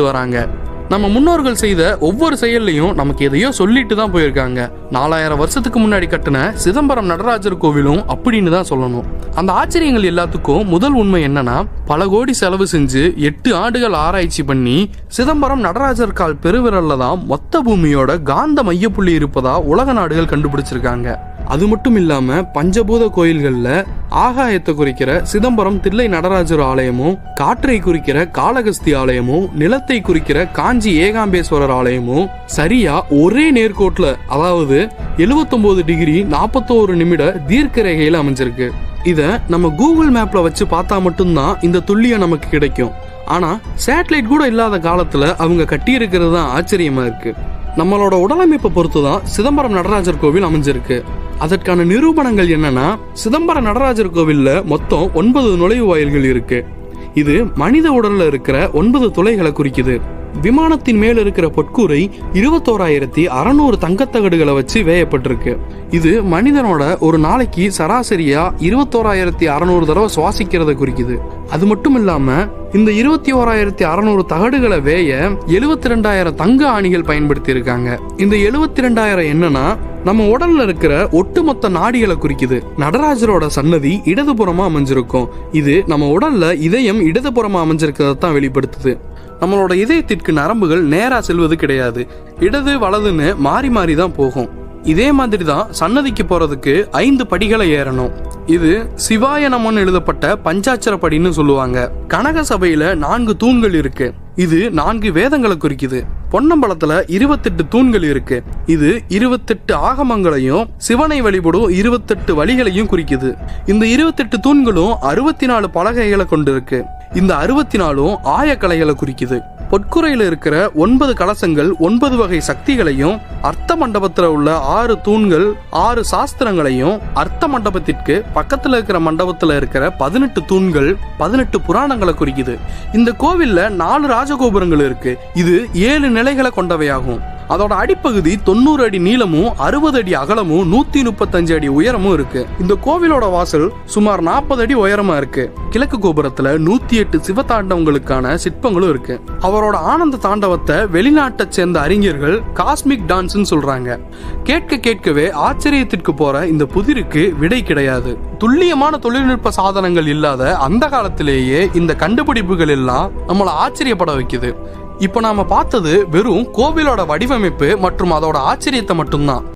வராங்க. நம்ம முன்னோர்கள் செய்த ஒவ்வொரு செயல்லையும் நமக்கு எதையோ சொல்லிட்டு தான் போயிருக்காங்க. 4000 வருஷத்துக்கு முன்னாடி கட்டின சிதம்பரம் நடராஜர் கோவிலும் அப்படின்னு தான் சொல்லணும். அந்த ஆச்சரியங்கள் எல்லாத்துக்கும் முதல் உண்மை என்னன்னா, பல கோடி செலவு செஞ்சு 8 ஆண்டுகள் ஆராய்ச்சி பண்ணி சிதம்பரம் நடராஜர் கால் பெருவிரல்ல தான் மொத்த பூமியோட காந்த மையப்புள்ளி இருப்பதா உலக நாடுகள் கண்டுபிடிச்சிருக்காங்க. அது மட்டும் இல்லாம பஞ்சபூத கோயில்கள்ல ஆகாயத்தை குறிக்கிற சிதம்பரம் தில்லை நடராஜர் ஆலயமும், காற்றை குறிக்கிற காளகஸ்தி ஆலயமும், நிலத்தை குறிக்கிற காஞ்சி ஏகாம்பேஸ்வரர் ஆலயமும் சரியா ஒரே நேர்கோட்ல, அதாவது 79 டிகிரி 41 நிமிட தீர்க்க ரேகையில அமைஞ்சிருக்கு. இத நம்ம கூகுள் மேப்ல வச்சு பார்த்தா மட்டும்தான் இந்த துல்லியம் நமக்கு கிடைக்கும். ஆனா சேட்டலைட் கூட இல்லாத காலத்துல அவங்க கட்டி இருக்கிறது தான் ஆச்சரியமா இருக்கு. நம்மளோட உடலமைப்பை பொறுத்துதான் சிதம்பரம் நடராஜர் கோவில் அமைஞ்சிருக்கு. அதற்கான நிரூபணங்கள் என்னன்னா, சிதம்பரம் நடராஜர் கோவில்ல மொத்தம் 9 நுழைவு வாயில்கள் இருக்கு. இது மனித உடல்ல இருக்கிற 9 துளைகளை குறிக்குது. விமானத்தின் மேல இருக்கிற பொற்கூரை 21,600 தங்கத்தகடுகளை வச்சு வேயப்பட்டிருக்கு. இது மனிதனோட ஒரு நாளைக்கு சராசரியா 21,600 தடவை சுவாசிக்கிறத குறிக்குது. அது மட்டும் இல்லாம இந்த 21,600 தகடுகளை வேய 72,000 தங்க ஆணிகள் பயன்படுத்தி இருக்காங்க. இந்த 72,000 என்னன்னா, நம்ம உடல்ல இருக்கிற ஒட்டுமொத்த நாடிகளை குறிக்குது. நடராஜரோட சன்னதி இடதுபுறமா அமைஞ்சிருக்கும். இது நம்ம உடல்ல இதயம் இடதுபுறமா அமைஞ்சிருக்கிறத தான் வெளிப்படுத்துது. நம்மளோட இதயத்திற்கு நரம்புகள் நேரா செல்வது கிடையாது. இடது வலதுன்னு மாறி மாறி தான் போகும். இதே மாதிரி தான் சன்னதிக்கு போறதுக்கு 5 படிகளை ஏறணும். இது சிவாய நமன் எழுதப்பட்ட பஞ்சாட்சர படின்னு சொல்லுவாங்க. கனக சபையில 4 தூண்கள் இருக்கு. இது 4 வேதங்களை குறிக்குது. பொன்னம்பலத்துல 28 தூண்கள் இருக்கு. இது 28 ஆகமங்களையும் சிவனை வழிபடும் 28 வழிகளையும் குறிக்குது. இந்த 28 தூண்களும் 64 பலகைகளை கொண்டிருக்கு. இந்த 64ம் ஆயக்கலைகளை குறிக்குது. பொற்குறையில இருக்கிற 9 கலசங்கள் 9 வகை சக்திகளையும், அர்த்த மண்டபத்துல உள்ள 6 தூண்கள் 6 சாஸ்திரங்களையும், அர்த்த மண்டபத்திற்கு பக்கத்துல இருக்கிற மண்டபத்துல இருக்கிற 18 தூண்கள் 18 புராணங்களை குறிக்குது. இந்த கோவில்ல 4 ராஜகோபுரங்கள் இருக்கு. இது 7 நிலைகளை கொண்டவையாகும். அதோட அடிப்பகுதி 90 அடி நீளமும் 60 அடி அகலமும் 135 அடி உயரமும் இருக்கு. இந்த கோவிலோட வாசல் சுமார் 40 அடி உயரமா இருக்கு. கிழக்கு கோபுரத்துல 108 சிவதாண்டவங்களுக்கான சிற்பங்களும் இருக்கு. அவரோட ஆனந்த தாண்டவத்தை வெளிநாட்டை சேர்ந்த அறிஞர்கள் காஸ்மிக் டான்ஸ் சொல்றாங்க. கேட்க கேட்கவே ஆச்சரியத்திற்கு போற இந்த புதிருக்கு விடை கிடையாது. துல்லியமான தொழில்நுட்ப சாதனங்கள் இல்லாத அந்த காலத்திலேயே இந்த கண்டுபிடிப்புகள் எல்லாம் நம்மளை ஆச்சரியப்பட வைக்குது. இப்ப நாம பார்த்தது வெறும் கோவிலோட வடிவமைப்பு மற்றும் அதோட ஆச்சரியத்தை மட்டும்தான்.